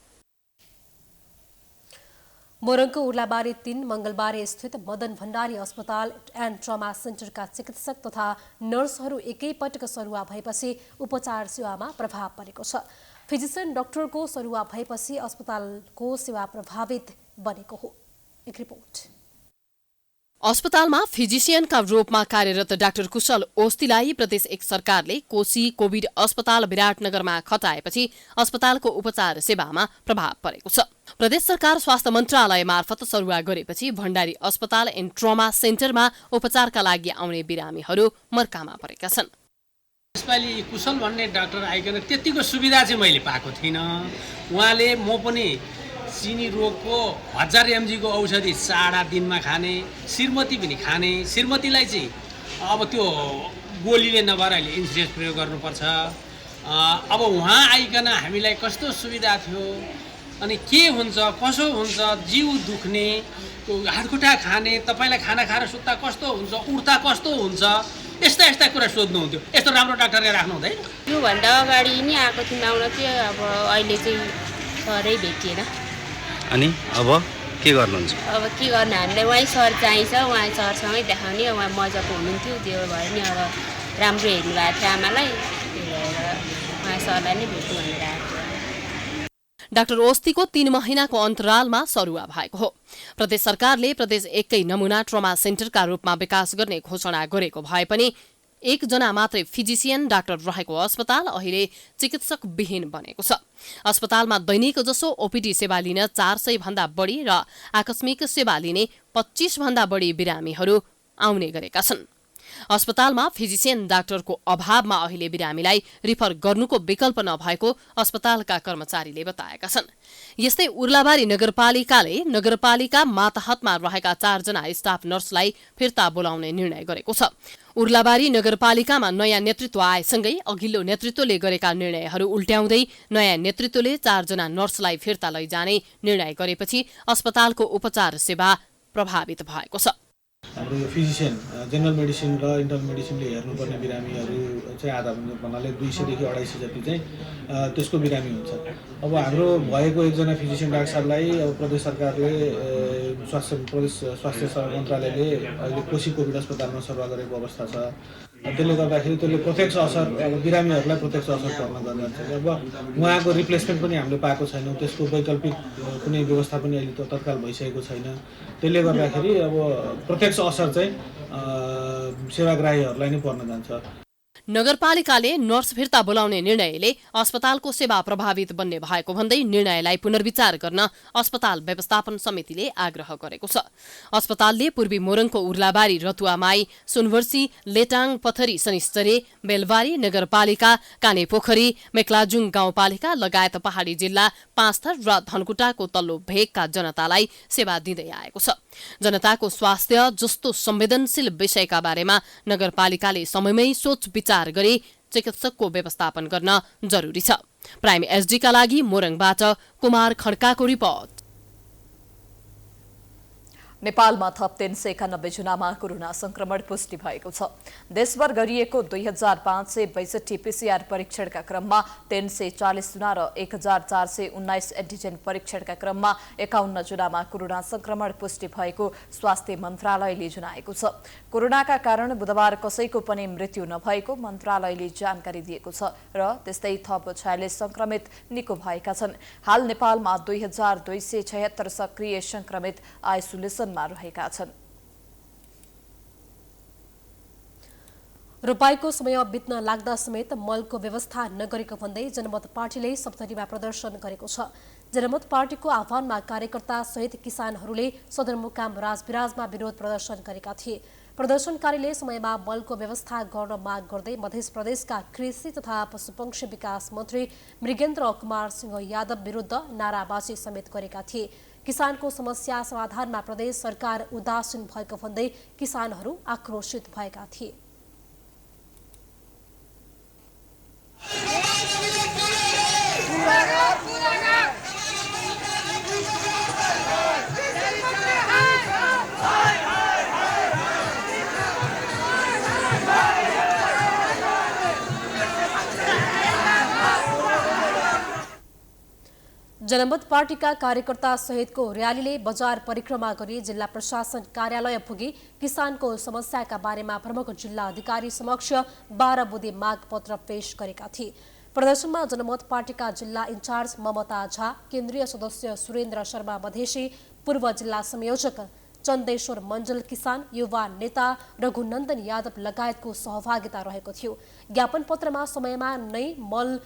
मोरङको उर्लाबारी 3 मंगलबारे स्थित मदन भण्डारी अस्पताल एन्ड ट्रमा सेन्टरका चिकित्सक तथा नर्सहरू एकैपटक सरुवा भएपछि उपचार सेवामा प्रभाव परेको छ। फिजिशियन डाक्टरको सरुवा भएपछि अस्पतालको सेवा प्रभावित बनेको हो। एक रिपोर्ट।
अस्पतालमा फिजिशियनका रूपमा कार्यरत डाक्टर कुशल ओस्तीलाई प्रदेश 1 सरकारले कोशी कोभिड अस्पताल विराटनगरमा खटाएपछि अस्पतालको उपचार सेवामा प्रभाव परेको छ। प्रदेश सरकार स्वास्थ्य मन्त्रालय मार्फत सरुवा गरेपछि भण्डारी अस्पताल एन्ड ट्रमा सेन्टरमा उपचारका लागि आउने बिरामीहरू मर्कामा परेका छन्।
यसपालि कुशल भन्ने डाक्टर आइकन त्यतिको सुविधा चाहिँ मैले पाएको थिइनँ। उहाँले म पनि चिनी रोगको 1000 mg को औषधि 4 दिनमा खाने, श्रीमती पनि खाने। श्रीमतीलाई चाहिँ अब त्यो गोलीले नभएर अहिले इन्सुरेन्स प्रयोग गर्नुपर्छ। अब उहाँ आइकन हामीलाई कस्तो सुविधा थियो, अनि के हुन्छ कसो हुन्छ, जिउ दुख्ने, हातखुट्टा खाने, तपाईँलाई खाना खाएर सुत्दा कस्तो हुन्छ, उठ्दा कस्तो हुन्छ, यस्ता कुरा सोध्नुहुन्थ्यो। यस्तो राम्रो डाक्टरले राख्नु हुँदैन।
योभन्दा अगाडि नै आएको थिएँ आउन चाहिँ, अब अहिले चाहिँ सरै भेटिएन।
अनि अब के गर्नुहुन्छ?
अब के गर्ने, हामीलाई उहाँ सर चाहिन्छ, उहाँ सरसँगै देखाउने। उहाँ मजाको हुनुहुन्थ्यो, त्यो भयो नि अब राम्रो हेर्नु भएको थियो आमालाई, त्यही भएर उहाँ सरलाई नै भेट्नु भनेर आएको।
डाक्टर ओस्तीको 3 महिनाको अन्तरालमा सरुवा भएको हो। प्रदेश सरकारले प्रदेश 1कै नमूना ट्रमा सेन्टरका रूपमा विकास गर्ने घोषणा गरेको भए पनि 1 जना मात्रै फिजिसियन डाक्टर रहेको अस्पताल अहिले चिकित्सक विहीन बनेको छ। अस्पतालमा दैनिक जसो ओपीडी सेवा लिन 400 भन्दा बढी र आकस्मिक सेवा लिने 25 भन्दा बढी बिरामीहरू आउने गरेका छन्। अस्पतालमा फिजिसियन डाक्टरको अभावमा अहिले बिरामीलाई रिफर गर्नुको विकल्प नभएको अस्पतालका कर्मचारीले बताएका छन्। यस्तै उर्लाबारी नगरपालिकाले नगरपालिका मातहतमा रहेका 4 जना स्टाफ नर्सलाई फिर्ता बोलाउने निर्णय गरेको छ। उर्लाबारी नगरपालिकामा नयाँ नेतृत्व आएसँगै अघिल्लो नेतृत्वले गरेका निर्णयहरू उल्ट्याउँदै नयाँ नेतृत्वले 4 जना नर्सलाई फिर्ता लैजाने निर्णय गरेपछि अस्पतालको उपचार सेवा प्रभावित भएको छ।
हाम्रो यो फिजिसियन जेनरल मेडिसिन र इन्टर्नल मेडिसिनले हेर्नुपर्ने बिरामीहरू चाहिँ आधा भन्नाले 200 देखि 250 जति चाहिँ त्यसको बिरामी हुन्छ। अब हाम्रो भएको 1 जना फिजिसियन डाक्टर साहबलाई अब प्रदेश सरकारले प्रदेश स्वास्थ्य मन्त्रालयले अहिले कोशी कोभिड अस्पतालमा सरुवा गरेको अवस्था छ। त्यसले गर्दाखेरि त्यसले प्रत्यक्ष असर अब बिरामीहरूलाई प्रत्यक्ष असर पर्न जान्छ। अब उहाँको रिप्लेसमेन्ट पनि हामीले पाएको छैनौँ, त्यसको वैकल्पिक कुनै व्यवस्था पनि अहिले तत्काल भइसकेको छैन। त्यसले गर्दाखेरि अब प्रत्यक्ष असर चाहिँ सेवाग्राहीहरूलाई नै पर्न जान्छ।
नगरपालिकाले नर्स फिर्ता बोलाउने निर्णयले अस्पतालको सेवा प्रभावित बन्ने भएको भन्दै निर्णयलाई पुनर्विचार गर्न अस्पताल व्यवस्थापन समितिले आग्रह गरेको छ। अस्पतालले पूर्वी मोरङको उर्लाबारी रतुवामाई सुनवर्सी लेटाङ पथरी शनिश्चरी बेलबारी नगरपालिका कानेपोखरी मेक्लाजुङ गाउँपालिका लगायत पहाडी जिल्ला पाँचथर र धनकुटाको तल्लो भेगका जनतालाई सेवा दिँदै आएको छ। जनताको स्वास्थ्य जस्तो संवेदनशील विषयका बारेमा नगरपालिकाले समयमै सोच विचार गरी चिकित्सकको व्यवस्थापन गर्न जरुरी छ। प्राइम एसडीका लागि मोरङबाट कुमार खड्काको रिपोर्ट।
नेपालमा थप 391 जनामा कोरोना संक्रमण पुष्टि भएको छ। देशभर गरिएको 2562 पीसीआर परीक्षणका क्रममा 340 जना र 1419 एन्टिजेन परीक्षणका क्रममा 51 जनामा कोरोना संक्रमण पुष्टि भएको स्वास्थ्य मन्त्रालयले जनाएको छ। कोरोनाका कारण बुधबार कसैको पनि मृत्यु नभएको मन्त्रालयले जानकारी दिएको छ र त्यस्तै थप 46 संक्रमित निको भएका छन्। हाल नेपालमा 2276 सक्रिय संक्रमित आइसोलेसन रहेका छन्।
रोपाईको समय बित्न लाग्दा समेत मलको व्यवस्था नगरेको भन्दै जनमत पार्टीले सप्तरीमा प्रदर्शन गरेको छ। जनमत पार्टीको आह्वानमा कार्यकर्ता सहित किसानहरूले सदरमुकाम राजविराजमा विरोध प्रदर्शन गरेका थिए। प्रदर्शनकारीले समयमा मलको व्यवस्था गर्न माग गर्दै मध्य प्रदेशका कृषि तथा पशुपक्षी विकास मन्त्री मृगेन्द्र कुमार सिंह यादव विरुद्ध नाराबाजी समेत गरेका थिए। किसानको समस्या समाधानमा प्रदेश सरकार उदासीन भएको भन्दै किसानहरू आक्रोशित भएका थिए। जनमत पार्टीका कार्यकर्ता सहितको र्यालीले बजार परिक्रमा गरी जिल्ला प्रशासन कार्यालय पुगी किसानको समस्याका बारेमा प्रमुख जिल्ला अधिकारी समक्ष 12 बुँदे माग पत्र पेश गरेका थिए। प्रदर्शनमा जनमत पार्टीका जिल्ला इन्चार्ज ममता झा, केन्द्रीय सदस्य सुरेन्द्र शर्मा मधेसी, पूर्व जिल्ला संयोजक चन्देश्वर मण्डल, किसान युवा नेता रघुनन्दन यादव लगायतको सहभागिता रहेको थियो। ज्ञापन पत्रमा समयमा नै मल,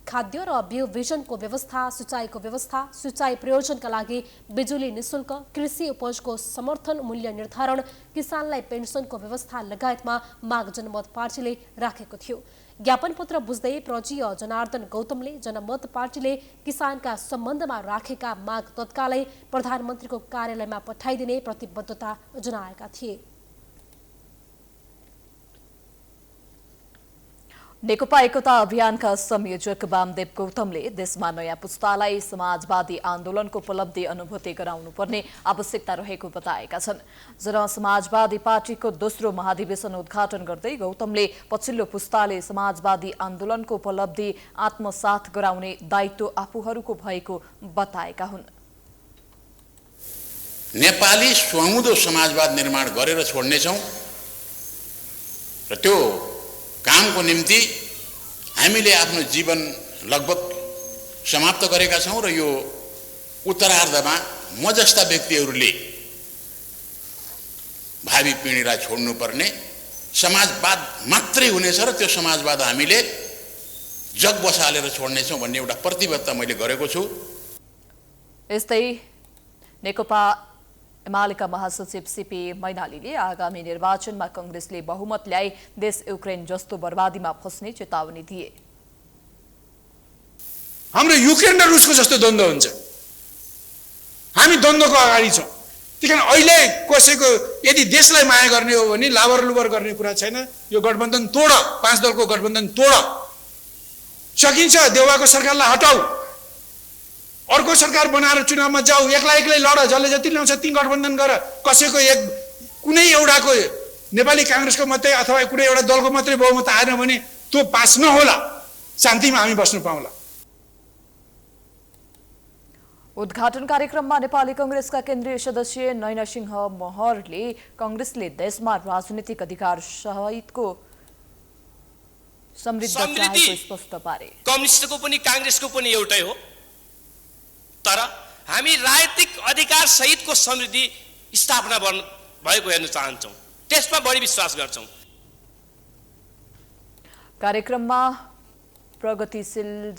खाद्य र बियोभिजनको व्यवस्था, सिँचाइको व्यवस्था, सिँचाइ प्रयोजनका लागि बिजुली निशुल्क, कृषि उपजको समर्थन मूल्य निर्धारण, किसानलाई पेन्सनको व्यवस्था लगायतमा माग जनमत पार्टीले राखेको थियो। ज्ञापन पत्र बुझ्दै प्रजीय जनार्दन गौतमले जनमत पार्टीले किसानका सम्बन्धमा राखेका माग तत्कालै प्रधानमन्त्रीको कार्यालयमा पठाइदिने प्रतिबद्धता जनाएका थिए।
नेकपा एकता अभियानका संयोजक वामदेव गौतमले देशमा नयाँ पुस्तालाई समाजवादी आन्दोलनको उपलब्धि अनुभूति गराउनुपर्ने आवश्यकता रहेको बताएका छन्। जनसमाजवादी पार्टीको दोस्रो महाधिवेशन उद्घाटन गर्दै गौतमले पछिल्लो पुस्ताले समाजवादी आन्दोलनको उपलब्धि आत्मसात गराउने दायित्व आफूहरूको भएको बताएका हुन्।
नेपाली सुहाउँदो समाजवाद निर्माण गरेर छोड्नेछौँ र त्यो कामको निम्ति हामीले आफ्नो जीवन लगभग समाप्त गरेका छौँ र यो उत्तरार्धमा म जस्ता व्यक्तिहरूले भावी पिँढीलाई छोड्नुपर्ने समाजवाद मात्रै हुनेछ र त्यो समाजवाद हामीले जग बसालेर छोड्नेछौँ भन्ने एउटा प्रतिबद्धता मैले गरेको छु।
यस्तै नेकपा एमालेका महासचिव सीपी मैनालीले आगामी निर्वाचनमा कांग्रेसले बहुमत ल्याई देश युक्रेन जस्तो बर्बादीमा फस्ने चेतावनी दिए।
हाम्रो युक्रेन र रुसको जस्तो द्वन्द्व हुन्छ, हामी द्वन्द्वको अगाडि छौँ। त्यही कारण अहिले कसैको यदि देशलाई माया गर्ने हो भने लाबर लुबर गर्ने कुरा छैन। यो गठबन्धन तोड, 5 दलको गठबन्धन तोड। सकिन्छ, देउवाको सरकारलाई हटाऊ, अर्को सरकार बनाएर चुनावमा जाऊ, एक्लै लड, जसले जति ल्याउँछ ती गठबन्धन गर। कसैको कुनै एउटाको नेपाली कांग्रेसको मात्रै अथवा कुनै एउटा दलको मात्रै बहुमत आएन भने त्यो पास नहोला, शान्तिमा हामी बस्नु पाउँला।
उद्घाटन कार्यक्रममा नेपाली कांग्रेसका केन्द्रीय सदस्य नयनसिंह महरले कांग्रेसले देशमा राजनीतिक अधिकार सहितको समृद्ध चाहेको स्पष्ट पारे।
कम्युनिस्टको पनि कांग्रेसको पनि एउटै हो, तर हामी राजनीतिक अधिकार सहितको समृद्धि स्थापना भएको हेर्न चाहन्छौँ, त्यसमा बढी विश्वास गर्छौँ।
कार्यक्रममा प्रगतिशील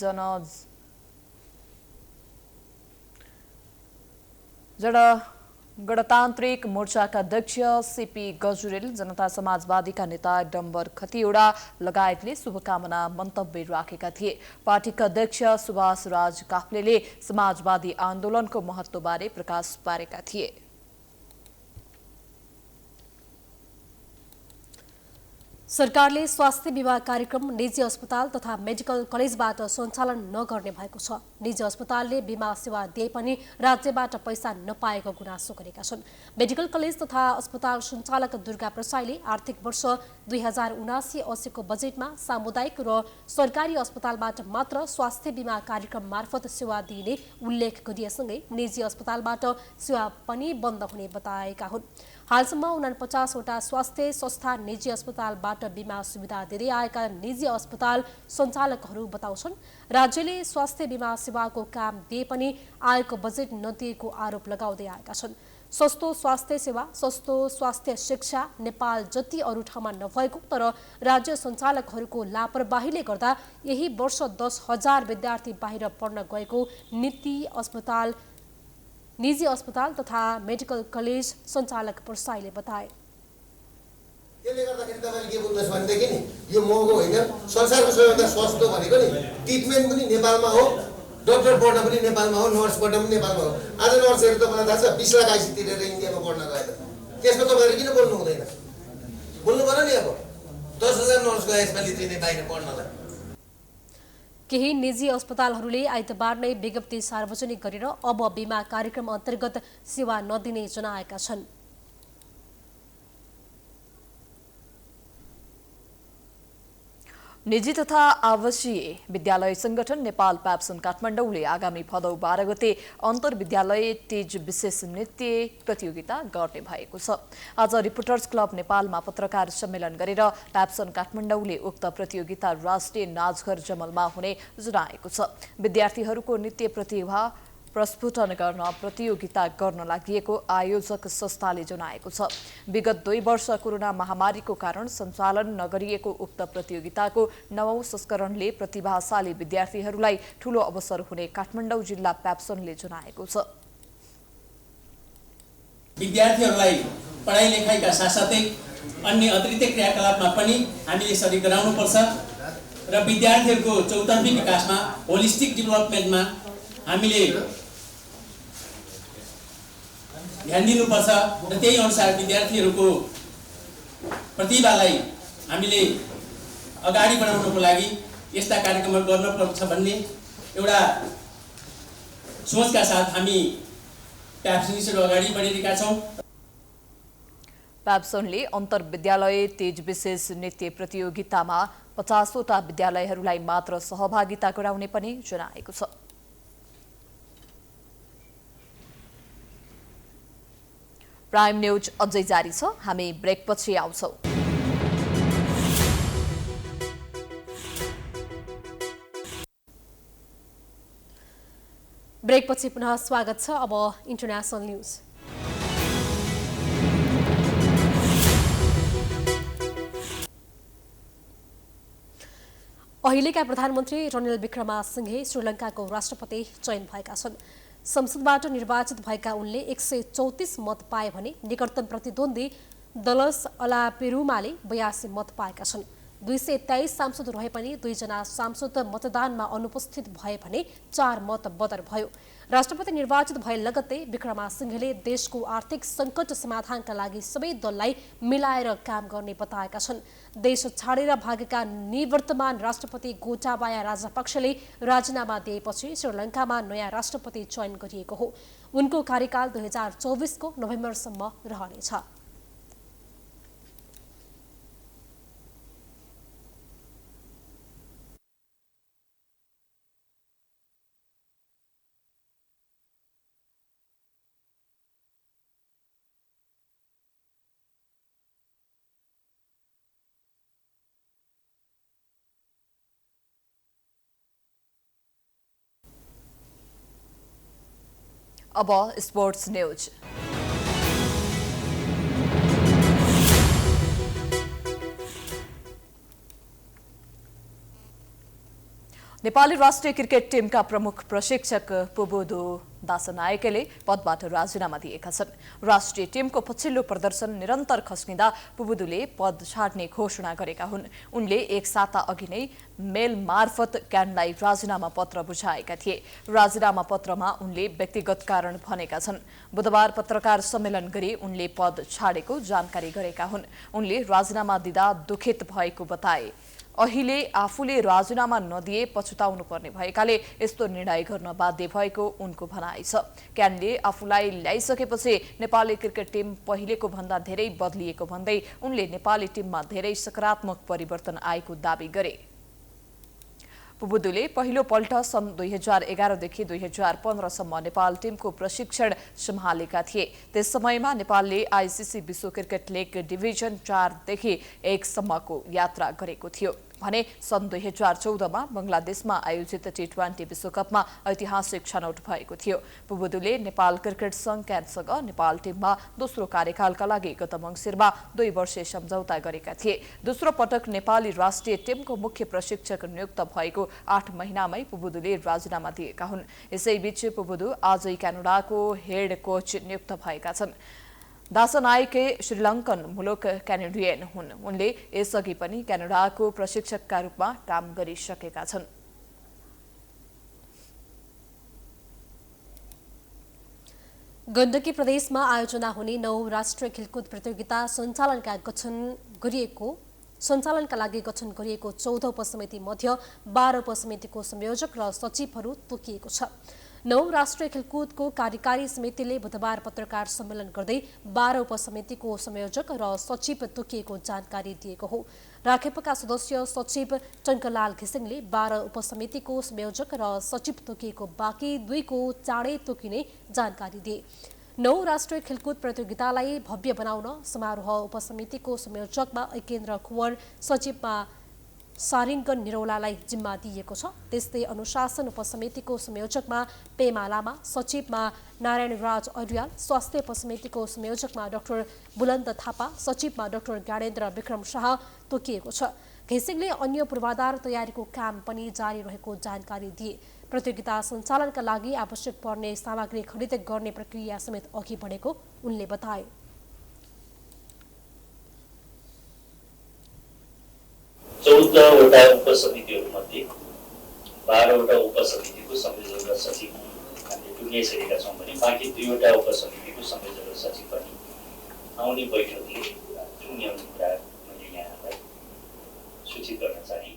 गणतान्त्रिक मोर्चाका अध्यक्ष सीपी गजुरेल, जनता समाजवादीका नेता डम्बर खतिवडा लगायतले शुभकामना मन्तव्य राखेका थिए। पार्टीका अध्यक्ष सुभाष राज काफ्लेले समाजवादी आन्दोलनको महत्त्वबारे प्रकाश पारेका थिए।
सरकारले स्वास्थ्य बीमा कार्यक्रम निजी अस्पताल तथा मेडिकल कलेजबाट सञ्चालन नगर्ने भएको छ। निजी अस्पतालले बीमा सेवा दिए पनि राज्यबाट पैसा नपाएको गुनासो गरेका छन्। मेडिकल कलेज तथा अस्पताल सञ्चालक दुर्गा प्रसाईले आर्थिक वर्ष 2079-80 को बजेटमा सामुदायिक र सरकारी अस्पतालबाट मात्र स्वास्थ्य बीमा कार्यक्रम मार्फत सेवा दिइने उल्लेख गरिएसँगै निजी अस्पतालबाट सेवा पनि बन्द हुने बताएका हुन्। हालसम्म 49वटा स्वास्थ्य संस्था निजी अस्पतालबाट बीमा सुविधा दिँदै आएका निजी अस्पताल सञ्चालकहरू बताउँछन् राज्यले स्वास्थ्य बीमा सेवाको काम दिए पनि आएको बजेट नदिएको आरोप लगाउँदै आएका छन्। सस्तो स्वास्थ्य सेवा, सस्तो स्वास्थ्य शिक्षा नेपाल जति अरू ठाउँमा नभएको, तर राज्य सञ्चालकहरूको लापरवाहीले गर्दा यही वर्ष 10,000 विद्यार्थी बाहिर पढ्न गएको निजी अस्पताल तथा मेडिकल कलेज सञ्चालक प्रसाईले बताए।
त्यसले गर्दाखेरि तपाईले के बुझ्नुहोस् भनेदेखि नि यो महँगो होइन, संसारको सबैभन्दा सस्तो भनेको नि ट्रिटमेन्ट पनि नेपालमा हो, डाक्टर पढ्न पनि नेपालमा हो, नर्स पढ्न पनि नेपालमा हो। आज नर्सहरू तपाईँलाई थाहा छ 20 लाख आइसी तिरेर इन्डियामा पढ्न गएर, त्यसमा तपाईँले किन बोल्नु हुँदैन? बोल्नु पर्यो नि। अब 10,000 नर्स गए यसपालि चाहिँ बाहिर पढ्नलाई।
केही निजी अस्पतालहरूले आइतबार नै विज्ञप्ति सार्वजनिक गरेर अब बीमा कार्यक्रम अन्तर्गत सेवा नदिने जनाएका छन्।
निजी तथा आवासीय विद्यालय संगठन नेपाल प्याप्सन काठमाडौँले आगामी भदौ 12 गते अन्तर्विद्यालय तीज विशेष नृत्य प्रतियोगिता गर्ने भएको छ। आज रिपोर्टर्स क्लब नेपालमा पत्रकार सम्मेलन गरेर प्याप्सन काठमाडौँले उक्त प्रतियोगिता राष्ट्रिय नाचघर जमलमा हुने जनाएको छ। विद्यार्थीहरूको नृत्य प्रतिभा प्रस्फुटन गर्न प्रतियोगिता गर्न लागि आयोजक संस्थाले जनाएको छ। विगत 2 वर्ष कोरोना महामारीको कारण सञ्चालन नगरिएको उक्त प्रतियोगिताको 9औं संस्करणले प्रतिभाशाली विद्यार्थीहरूलाई ठूलो अवसर हुने काठमाडौँ जिल्ला प्याप्सनले जनाएको छ।
विद्यार्थीहरूलाई पढाइ लेखाइका साथसाथै अन्य अतिरिक्त क्रियाकलापमा पनि हामीले सहयोग गराउनुपर्छ र विद्यार्थीहरूको चौतर्फी विकासमा होलिस्टिक डेभलपमेन्टमा हामीले ध्यान दिनुपर्छ र त्यही अनुसार विद्यार्थीहरूको प्रतिभालाई हामीले अगाडि बढाउनको लागि यस्ता कार्यक्रमहरू गर्नुपर्छ भन्ने एउटा सोचका साथ हामी प्याप्सनले अगाडि बढिरहेका छौँ।
प्याप्सनले अन्तर्विद्यालय तीज विशेष नृत्य प्रतियोगितामा 50वटा विद्यालयहरूलाई मात्र सहभागिता गराउने पनि जनाएको छ। प्राइम न्यूज अझै जारी छ, हामी ब्रेकपछि आउँछौं।
ब्रेकपछि पुनः स्वागत छ। अब इन्टरनेसनल न्यूज। अहिलेका प्रधानमन्त्री रनिल विक्रमासिंघे श्रीलङ्काको राष्ट्रपति चयन भएका छन्। संसदबाट निर्वाचित भएका उनले 134 मत पाए भने निकटतम प्रतिद्वन्दी दलस अलापेरुमाले 82 मत पाएका छन्। 223 सांसद रहे पनि 2 जना सांसद मतदानमा अनुपस्थित भए भने 4 मत बदर भयो। राष्ट्रपति निर्वाचित भए लगत्तै विक्रमासिंघेले देशको आर्थिक सङ्कट समाधानका लागि सबै दललाई मिलाएर काम गर्ने बताएका छन्। देश छाडेर भागेका निवर्तमान राष्ट्रपति गोटाबाया राजपक्षले राजीनामा दिएपछि श्रीलङ्कामा नयाँ राष्ट्रपति चयन गरिएको हो। उनको कार्यकाल 2024 को नोभेम्बरसम्म रहनेछ।
अब स्पोर्ट्स न्यूज। नेपाली राष्ट्रिय क्रिकेट टिमका प्रमुख प्रशिक्षक पुबुदु दासनायकेले पदबाट राजीनामा दिएका छन्। राष्ट्रिय टिमको पछिल्लो प्रदर्शन निरन्तर खस्किँदा पुबुदुले पद छाड्ने घोषणा गरेका हुन्। उनले एक साता अघि नै मेल मार्फत क्यानलाई राजीनामा पत्र बुझाएका थिए। राजीनामा पत्रमा उनले व्यक्तिगत कारण भनेका छन्। बुधबार पत्रकार सम्मेलन गरी उनले पद छाडेको जानकारी गरेका हुन्। उनले राजीनामा दिँदा दुखित भएको बताए। अहिले आफूले राजीनामा नदिए पछुताउनु पर्ने भएकाले यस्तो निर्णय गर्न बाध्य भएको उनको भनाइ छ। क्यानले आफूलाई ल्याइसकेपछि नेपाली क्रिकेट टिम पहिलेको भन्दा धेरै बदलिएको भन्दै उनले नेपाली टिममा धेरै सकारात्मक परिवर्तन आएको दावी गरे। पुबुदुले पहिलो पल्ट सन् 2011 देखि 2015 सम्म नेपाल टिमको प्रशिक्षण सम्हालेका थिए। त्यस समयमा नेपालले आईसीसी विश्व क्रिकेट लीग डिभिजन 4 देखि 1 सम्मको यात्रा गरेको थियो भने सन् 2014 मा बंगलादेशमा आयोजित T20 विश्वकपमा ऐतिहासिक छनौट भएको थियो। पुबुदुले नेपाल क्रिकेट संघ क्यानसँग नेपाल टिममा दोस्रो कार्यकालका लागि गत मङ्सिरमा 2 वर्षे सम्झौता गरेका थिए। दोस्रो पटक नेपाली राष्ट्रिय टिमको मुख्य प्रशिक्षक नियुक्त भएको 8 महिनामै पुबुदुले राजीनामा दिएका हुन्। यसैबीच पुबुदु आजै क्यानाडाको हेड कोच नियुक्त भएका छन्। दासनायके श्रीलङ्कन मूलक क्यानेडियन हुन्। उनले यसअघि पनि क्यानाडाको प्रशिक्षकका रूपमा काम गरिसकेका छन्।
गण्डकी प्रदेशमा आयोजना हुने 9 राष्ट्रिय खेलकुद प्रतियोगिता सञ्चालनका लागि गठन गरिएको 14 उपसमिति मध्ये 12 उपसमितिको संयोजक र सचिवहरू तोकिएको छ। 9 राष्ट्रिय खेलकुदको कार्यकारी समितिले बुधबार पत्रकार सम्मेलन गर्दै 12 उपसमितिको संयोजक र सचिव तोकिएको जानकारी दिएको हो। राखेपका सदस्य सचिव टङ्कलाल घिसिङले 12 उपसमितिको संयोजक र सचिव तोकिएको बाँकी 2 को चाँडै तोकिने जानकारी दिए। 9 राष्ट्रिय खेलकुद प्रतियोगितालाई भव्य बनाउन समारोह उपसमितिको संयोजकमा ऐकेन्द्र कुँवर, सचिवमा सारिङ्गन निरौलालाई जिम्मा दिएको छ। त्यस्तै अनुशासन उपसमितिको संयोजकमा पेमा लामा, सचिवमा नारायण राज अर्याल, स्वास्थ्य उपसमितिको संयोजकमा डाक्टर बुलन्द थापा, सचिवमा डाक्टर ज्ञानेन्द्र विक्रम शाह तोकिएको छ। घिसिङले अन्य पूर्वाधार तयारीको काम पनि जारी रहेको जानकारी दिए। प्रतियोगिता सञ्चालनका लागि आवश्यक पर्ने सामग्री खरिद गर्ने प्रक्रिया समेत अघि बढेको उनले बताए।
चौधवटा उपसमितिहरूमध्ये 12वटा उपसमितिको संयोजक र सचिव हामीले टुङ्ग्याइसकेका छौँ भने बाँकी 2वटा उपसमितिको संयोजक र सचिव पनि आउने बैठकले टुङ्ग्याउने कुरा मैले यहाँलाई सूचित गर्न चाहे।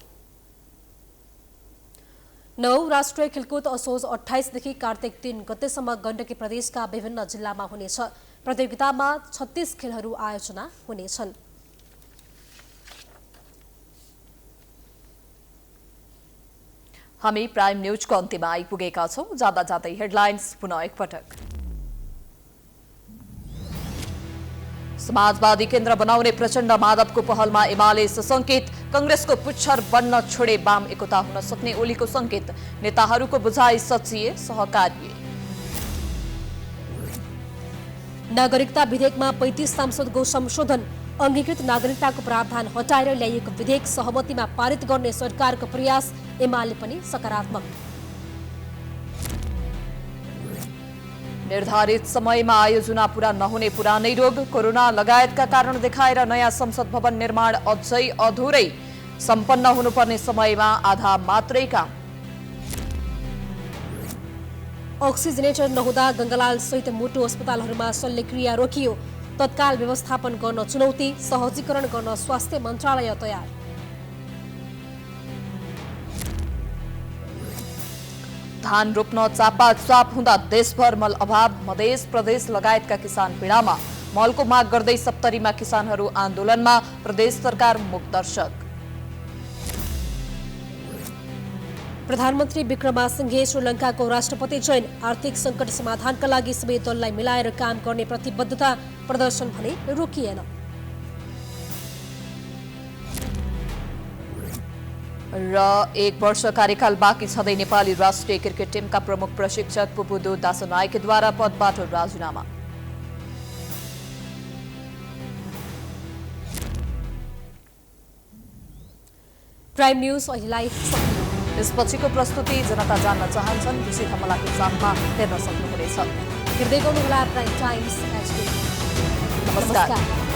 9 राष्ट्रिय खेलकुद असोज 28 देखि कार्तिक 3 गतेसम्म गण्डकी प्रदेशका विभिन्न जिल्लामा हुनेछ। प्रतियोगितामा 36 खेलहरू आयोजना हुनेछन्।
हामी प्राइम न्यूजको अन्त्यमा आइपुगेका छौं। जाँदा जाँदै हेडलाइन्स पुनः एकपटक। समाजवादी केन्द्र बनाउने प्रचण्ड माधवको पहलमा एमाले सशंकित, कंग्रेसको पुच्छर बन्न छोडे वाम एकता हुन सक्ने ओलीको संकेत। नेताहरूको बुझाइ सचिए सहकार्य।
नागरिकता विधेयकमा 35 सांसदको संशोधन। अंगीकृत नागरिकताको प्रावधान हटाएर ल्याइएको विधेयक सहमतिमा पारित गर्ने सरकारको प्रयास। एमाले पनि सकारात्मक।
निर्धारित समयमा आयोजना पूरा नहुने पुरानै रोग। कोरोना लगायतका कारण देखाएर नयाँ संसद भवन निर्माण अझै अधुरै। सम्पन्न हुनुपर्ने समयमा आधा मात्रै काम।
अक्सिजनेटर नहुँदा गङ्गालाल सहित मुटु अस्पतालहरूमा शल्यक्रिया रोकियो। तत्काल व्यवस्थापन गर्न चुनौती। सहजीकरण गर्न स्वास्थ्य मन्त्रालय तयार।
धान रोप्न चापाचाप हुँदा देशभर मल अभाव। मधेस प्रदेश लगायतका किसान पीडामा। मलको माग गर्दै सप्तरीमा किसानहरू आन्दोलनमा। प्रदेश सरकार मूकदर्शक।
प्रधानमन्त्री विक्रमासिंघे श्रीलङ्काको राष्ट्रपति चयन। आर्थिक सङ्कट समाधानका लागि सबै दललाई मिलाएर काम गर्ने प्रतिबद्धता। प्रदर्शन भने रोकिएन।
र 1 वर्ष कार्यकाल बाँकी छँदै नेपाली राष्ट्रिय क्रिकेट टिमका प्रमुख प्रशिक्षक पुपुदु दासनायकेद्वारा पदबाट राजीनामा।
प्राइम न्यूज अहिलेलाई
यसपछिको प्रस्तुति जनता जान्न चाहन्छन् ऋषि धमलाको साथमा हेर्न सक्नुहुनेछ।
हेर्दै गर्नुहोला प्राइम टाइम्स एचडी।
नमस्कार।